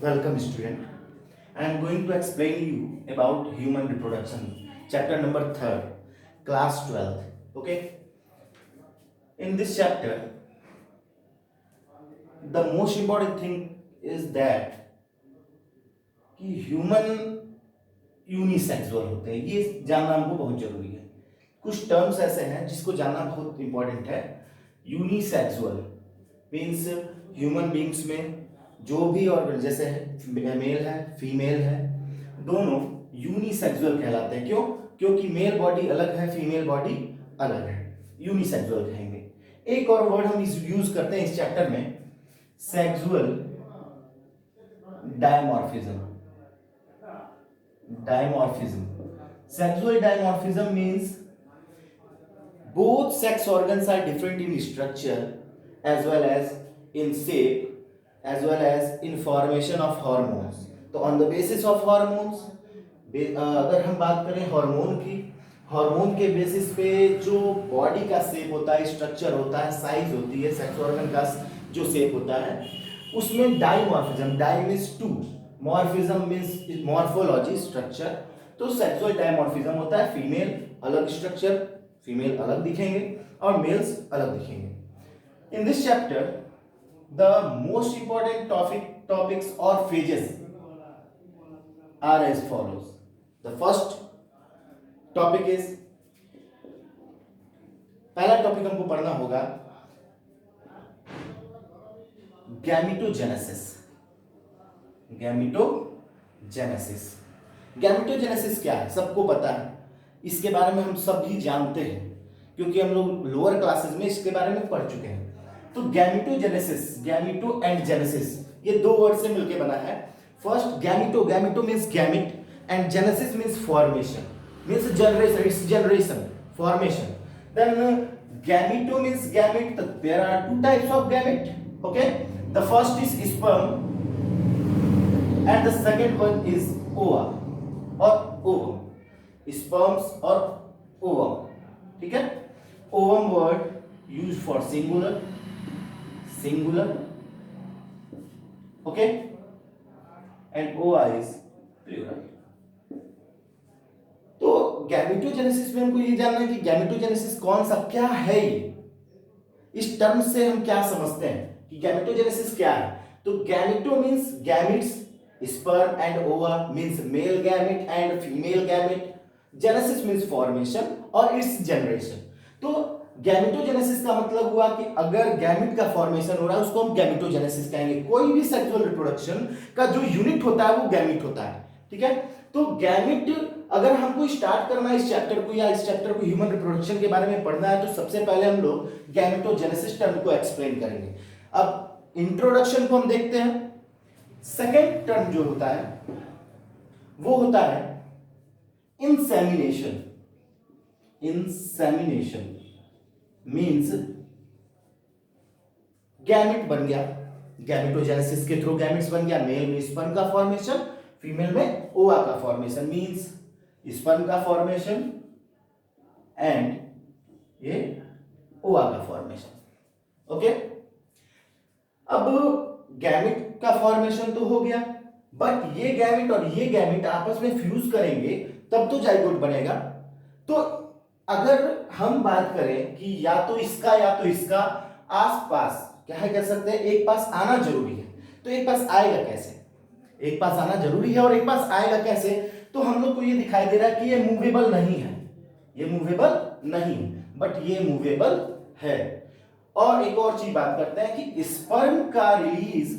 Welcome student. I am going to explain you about human reproduction, chapter number 3rd, class 12th. Okay. In this chapter, the most important thing is that कि human unisexual होते हैं, ये जानना हमको बहुत जरूरी है। कुछ टर्म्स ऐसे हैं जिसको जानना बहुत इंपॉर्टेंट है। यूनिसेक्सुअल मीन्स ह्यूमन बींग्स में जो भी ऑर्गन जैसे मेल है फीमेल है दोनों यूनिसेक्सुअल कहलाते हैं। क्यों? क्योंकि मेल बॉडी अलग है, फीमेल बॉडी अलग है, यूनिसेक्सुअल कहेंगे। एक और वर्ड हम यूज करते हैं इस चैप्टर में, sexual dimorphism. Sexual dimorphism means both sex organs are different in structure as well as in shape as well as in formation of hormones. तो on the basis of hormones, अगर हम बात करें hormone की, hormone के basis पे जो body का शेप होता है, स्ट्रक्चर होता है, साइज होती है, सेक्स ऑर्गन का जो शेप होता है, उसमें dimorphism, di means two, morphism means morphology structure. तो सेक्सुअल डायमॉर्फिज्म होता है फीमेल अलग स्ट्रक्चर, फीमेल अलग दिखेंगे और मेल्स अलग दिखेंगे। In this chapter the most important topics और phases are as follows. The first topic is, पहला टॉपिक हमको पढ़ना होगा गैमेटोजेनेसिस। गैमेटोजेनेसिस क्या है? सबको पता है, इसके बारे में हम सब भी जानते हैं क्योंकि हम लोग लोअर क्लासेस में इसके बारे में पढ़ चुके हैं। तो गैमेटोजेनेसिस, गैमेटो एंड जेनेसिस, ये दो वर्ड से मिलकर बना है। First gameto, gameto means gamete and genesis means formation, means generation, it's generation, formation. Then gameto means gamete, there are two types of gamete, okay. The first is sperm and the second one is ova or ovum, sperms or ovum, ठीक है। ovum word used for singular, okay, and ova is plural। तो gametogenesis में हमको ये जानना है कि gametogenesis कौन सा, क्या है ये, इस टर्म से हम क्या समझते हैं कि गैमेटोजेनेसिस क्या है। तो gameto means gametes, sperm and ova means male gamete and female gamete, genesis means formation और its generation। तो गैमेटोजेनेसिस का मतलब हुआ कि अगर गैमेट का फॉर्मेशन हो रहा है उसको हम गैमेटोजेनेसिस कहेंगे। कोई भी सेक्सुअल रिप्रोडक्शन का जो यूनिट होता है वो गैमेट होता है, ठीक है। तो गैमेट अगर हमको स्टार्ट करना है इस चैप्टर को, या इस चैप्टर को ह्यूमन रिप्रोडक्शन के बारे में पढ़ना है, तो सबसे पहले हम लोग गैमेटोजेनेसिस टर्म को एक्सप्लेन करेंगे। अब इंट्रोडक्शन को हम देखते हैं। सेकेंड टर्म जो होता है वो होता है इंसेमिनेशन। इंसेमिनेशन मींस गैमेट बन गया, गैमेटोजेनेसिस के थ्रू गैमेट्स बन गया। मेल में स्पर्म का फॉर्मेशन, फीमेल में ओवा का फॉर्मेशन, मींस स्पर्म का फॉर्मेशन एंड ये ओवा का फॉर्मेशन, ओके। अब गैमेट का फॉर्मेशन तो हो गया, बट ये गैमेट और ये गैमेट आपस में फ्यूज करेंगे तब तो जाइगोट बनेगा। तो अगर हम बात करें कि या तो इसका आसपास क्या है, कह सकते हैं एक पास आना जरूरी है, तो एक पास आएगा कैसे? एक पास आना जरूरी है और एक पास आएगा कैसे? तो हम लोग को ये दिखाई दे रहा है कि ये मूवेबल नहीं है, ये मूवेबल नहीं, बट ये मूवेबल है। और एक और चीज बात करते हैं कि स्पर्म का रिलीज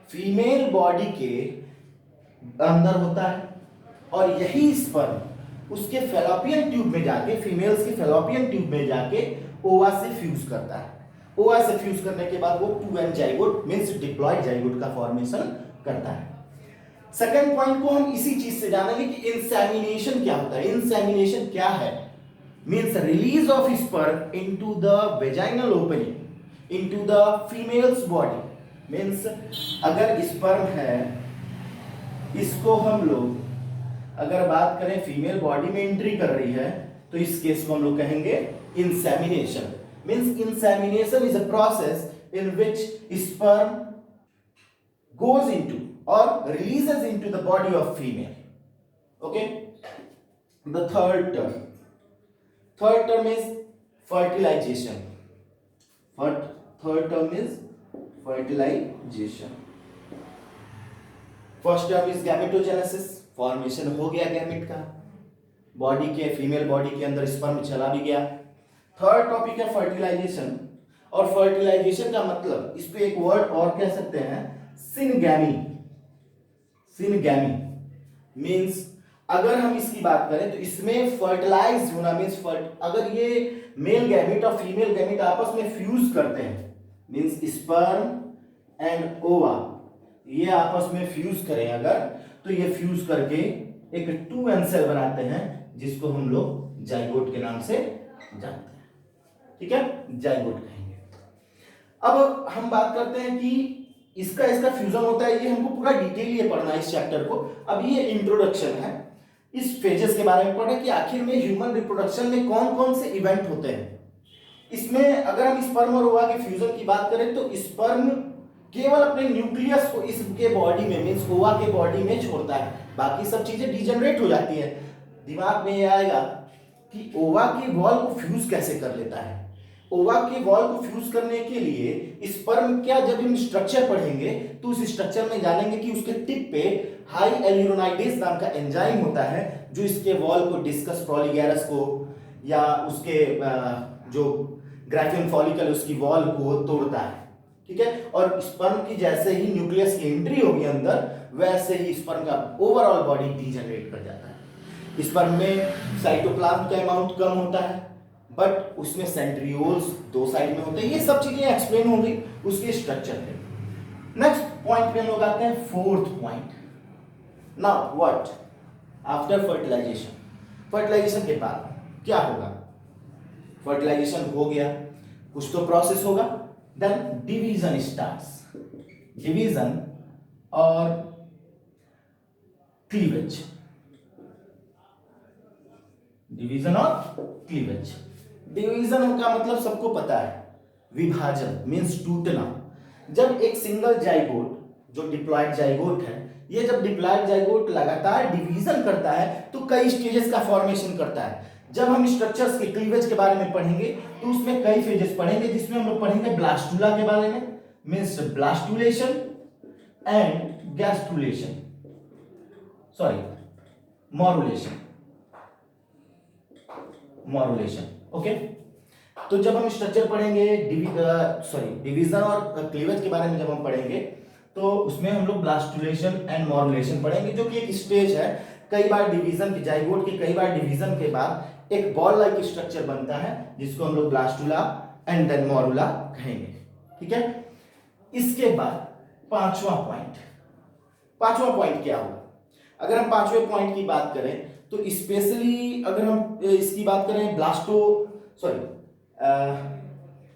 फीमेल बॉडी के अंदर होता है और यही स्पर्म उसके फैलोपियन ट्यूब में जाके, फीमेल्स के फैलोपियन ट्यूब में जाके ओवा से फ्यूज करता है। ओवा से फ्यूज करने के बाद वो 2n zygote means diploid zygote का फॉर्मेशन करता है। सेकंड पॉइंट को हम इसी चीज से जानेंगे कि इंसेमिनेशन क्या होता है। इंसेमिनेशन क्या है? means release of sperm into the vaginal opening into the female's body, means अगर स्पर्म है इसको हम लोग अगर बात करें फीमेल बॉडी में एंट्री कर रही है तो इस केस को हम लोग कहेंगे insemination. means insemination is a process in which sperm goes into और releases into the body of female. Okay, the third term is fertilisation. Third term is fertilisation. First term is gametogenesis, formation हो गया gamete का, body के female body के अंदर sperm चला भी गया. थर्ड टॉपिक है फर्टिलाइजेशन. और फर्टिलाइजेशन का मतलब इस पे एक वर्ड और कह सकते हैं, सिनगैमी. सिनगैमी मींस अगर हम इसकी बात करें तो इसमें फर्टिलाइज होना मींस अगर ये मेल गैमेट और फीमेल गैमेट आपस में फ्यूज करते हैं मींस स्पर्म एंड ओवा ये आपस में फ्यूज करें अगर, तो ये फ्यूज करके एक 2n सेल बनाते हैं जिसको हम लोग जाइगोट के नाम से जानते हैं. ठीक है, जाइगोट कहेंगे. अब हम बात करते हैं कि इसका फ्यूजन होता है, ये हमको पूरा डिटेल ये पढ़ना है इस चैप्टर को. अब ये इंट्रोडक्शन है, इस फेजेस के बारे में पढ़ें कि आखिर में ह्यूमन रिप्रोडक्शन में कौन कौन से इवेंट होते हैं. इसमें अगर हम स्पर्म और ओवा के फ्यूजन की बात करें तो स्पर्म केवल अपने न्यूक्लियस को इसके बॉडी में मींस ओवा के बॉडी में छोड़ता है, बाकी सब चीजें डिजेनरेट हो जाती है. दिमाग में ये आएगा कि ओवा के वॉल को फ्यूज कैसे कर लेता है. ओवा के वॉल को फ्यूज करने के लिए स्पर्म क्या, जब हम स्ट्रक्चर पढ़ेंगे तो उस स्ट्रक्चर में जानेंगे कि उसके टिप पे हाई एल्यूरोनाइडेज नाम का एंजाइम होता है जो इसके वॉल को, डिस्कस प्रोलिगेरस को या उसके जो ग्राफियन फॉलिकल उसकी वॉल को तोड़ता है. ठीक है, और स्पर्म की जैसे ही न्यूक्लियस की एंट्री होगी अंदर वैसे ही स्पर्म का ओवरऑल बॉडी डीजनरेट कर जाता है. स्पर्म में साइटोप्लाज्म का अमाउंट कम होता है बट उसमें सेंट्रियोल्स 2 साइड में होते हैं. ये सब चीजें एक्सप्लेन होंगी उसके स्ट्रक्चर पे. नेक्स्ट पॉइंट पे हम लोग आते हैं, fourth point. Now what after fertilisation. Fertilisation के बाद क्या होगा. फर्टिलाइजेशन हो गया, कुछ तो प्रोसेस होगा, देन डिवीजन स्टार्ट्स. डिवीजन और क्लीवेज. डिवीजन और क्लीवेज. डिवीजन का मतलब सबको पता है, विभाजन मींस टूटना. जब एक सिंगल जाइगोट जो डिप्लॉयड जाइगोट है, ये जब डिप्लॉयड जाइगोट लगातार डिवीजन करता है तो कई स्टेजेस का फॉर्मेशन करता है. जब हम स्ट्रक्चर्स के क्लीवेज के बारे में पढ़ेंगे तो उसमें कई फेजेस पढ़ेंगे, जिसमें हम लोग पढ़ेंगे ब्लास्टुला के बारे में means blastulation and gastrulation, sorry morulation. Okay, तो जब हम स्ट्रक्चर पढ़ेंगे डिवीजन और क्लीवेज के बारे में जब हम पढ़ेंगे तो उसमें हम लोग ब्लास्टुलेशन एंड मॉरुलेशन पढ़ेंगे, जो कि एक स्टेज है. कई बार डिवीजन के जाइगोट के कई बार डिवीजन के बाद एक बॉल लाइक स्ट्रक्चर बनता है जिसको हम लोग ब्लास्टुला एंड देन मॉरुला कहेंगे. ठीक है, इसके बाद पांचवा पॉइंट क्या होगा. अगर हम पांचवें पॉइंट की बात करें तो स्पेशली अगर हम इसकी बात करें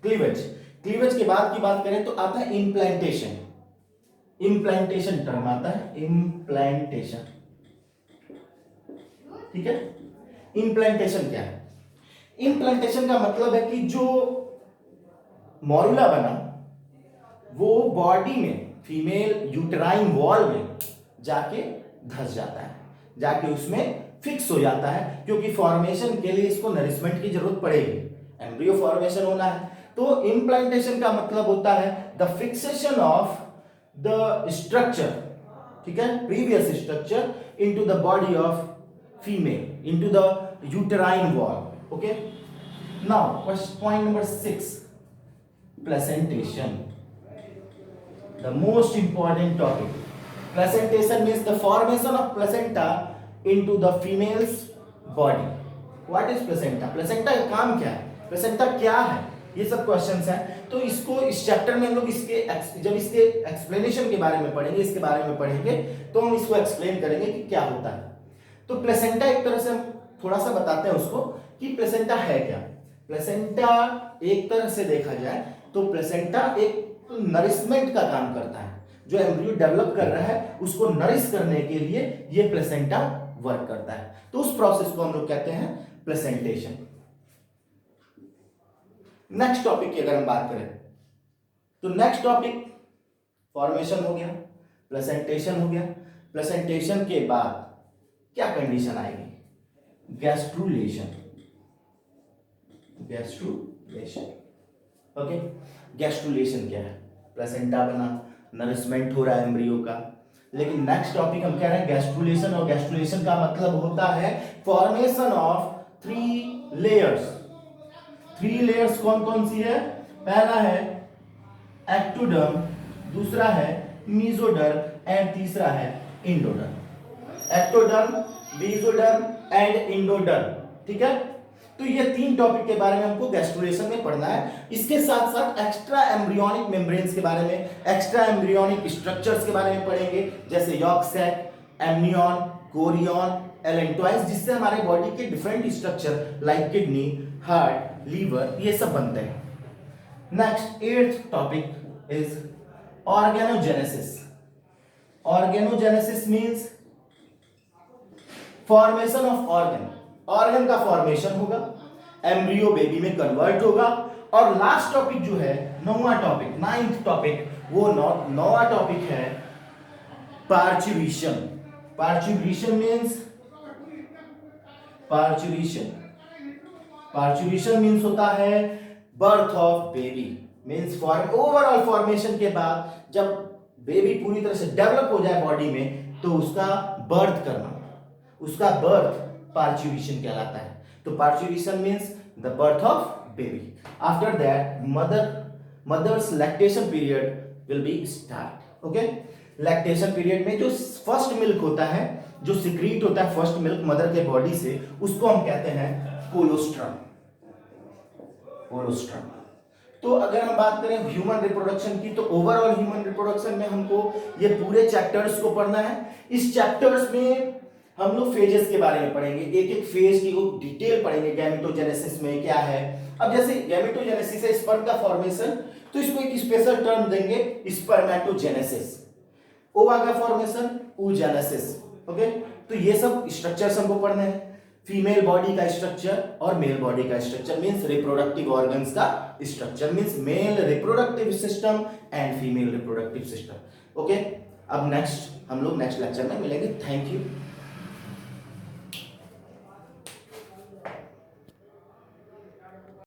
क्लीवेज के बाद की बात करें तो आता है इम्प्लांटेशन. टर्म आता है इम्प्लांटेशन. ठीक है, इम्प्लांटेशन क्या है. इम्प्लांटेशन का मतलब है कि जो मॉरुला बना वो बॉडी में फीमेल यूटेराइन वॉल में जाके धस जाता है, जाके उसमें फिक्स हो जाता है, क्योंकि फॉर्मेशन के लिए इसको नरिशमेंट की जरूरत पड़ेगी, एम्ब्रियो फॉर्मेशन होना है. तो इम्प्लांटेशन का मतलब होता है the fixation of the structure, ठीक है, previous structure into the body of female, into the uterine wall. Okay, now point number 6, placentation, the most important topic. Placentation means the formation of placenta into the female's body. What is placenta? Placenta का काम क्या है, placenta क्या है, ये सब questions हैं. तो इसको इस चैप्टर में हम लोग जब इसके एक्सप्लेनेशन के बारे में पढ़ेंगे, इसके बारे में पढ़ेंगे तो हम इसको एक्सप्लेन करेंगे कि क्या होता है. तो प्लेसेंटा एक तरह से हम थोड़ा सा बताते हैं उसको कि प्लेसेंटा है क्या. प्लेसेंटा एक तरह से देखा जाए तो प्लेसेंटा एक नरिशमेंट का काम करता है. जो एम्ब्रियो डेवलप कर रहा है उसको नरिश करने के लिए ये प्लेसेंटा वर्क करता है. तो उस प्रोसेस को हम लोग कहते हैं प्लेसेंटेशन. नेक्स्ट टॉपिक की अगर हम बात करें तो नेक्स्ट टॉपिक फॉर्मेशन हो गया. प्लेसेंटेशन हो गया। प्लेसेंटेशन के बाद क्या कंडीशन आएगी? गैस्ट्रुलेशन। Gastrulation, okay. गैस्ट्रुलेशन क्या है? प्लेसेंटा बना, नरिशमेंट हो रहा है एम्ब्रियो का। लेकिन नेक्स्ट टॉपिक हम कह रहे हैं गैस्ट्रुलेशन, और गैस्ट्रुलेशन का मतलब होता है फॉर्मेशन ऑफ 3 लेयर्स। 3 लेयर्स कौन कौन सी है? पहला है एक्टोडर्म, दूसरा है मीजोडर्म एंड तीसरा है endoderm. Ectoderm, mesoderm and endoderm, ठीक है। तो ये 3 टॉपिक के बारे में हमको गैस्ट्रुलेशन में पढ़ना है। इसके साथ साथ एक्स्ट्रा एम्ब्रियोनिक मेम्ब्रेन्स के बारे में, एक्स्ट्रा एम्ब्रियोनिक स्ट्रक्चर्स के बारे में पढ़ेंगे, जैसे yolk sac, amnion, chorion, allantoids, जिससे हमारे बॉडी के different structure like kidney, heart, liver, ये सब बनते हैं। Next 8th topic is organogenesis. Organogenesis means formation of organ. Organ का फॉर्मेशन होगा, एम्ब्रियो बेबी में कन्वर्ट होगा। और लास्ट टॉपिक जो है, 9वां टॉपिक, 9th टॉपिक, वो 9वां टॉपिक है parturition. Parturition means parturition means होता है birth of baby. Means overall formation के बाद जब बेबी पूरी तरह से डेवलप हो जाए बॉडी में, तो उसका बर्थ करना, उसका बर्थ पार्चुरेशन कहलाता है। तो parturition means the birth of baby. After that mother's lactation period will be start, okay. Lactation period में जो फर्स्ट मिल्क होता है, जो सिक्रीट होता है फर्स्ट मिल्क मदर के बॉडी से, उसको हम कहते हैं कोलोस्ट्रम। कोलोस्ट्रम। तो अगर हम बात करें ह्यूमन रिप्रोडक्शन की, तो ओवरऑल ह्यूमन रिप्रोडक्शन में हमको ये पूरे चैप्टर्स को पढ़ना है। इस चैप्टर्स में हम लोग फेजेस के बारे में पढ़ेंगे, एक एक फेज की डिटेल पढ़ेंगे। गैमेटोजेनेसिस में क्या है? अब जैसे गैमेटोजेनेसिस है स्पर्म का फॉर्मेशन, तो इसको एक स्पेशल टर्म देंगे स्पर्मेटोजेनेसिस। ओवा का फॉर्मेशन oogenesis, ओके। तो ये सब स्ट्रक्चर्स हमको पढ़ने हैं। फीमेल बॉडी का स्ट्रक्चर और मेल बॉडी का स्ट्रक्चर मींस रिप्रोडक्टिव ऑर्गन्स का structure, means male reproductive system and female reproductive system, okay. अब नेक्स्ट हम लोग नेक्स्ट लेक्चर में मिलेंगे। Thank you.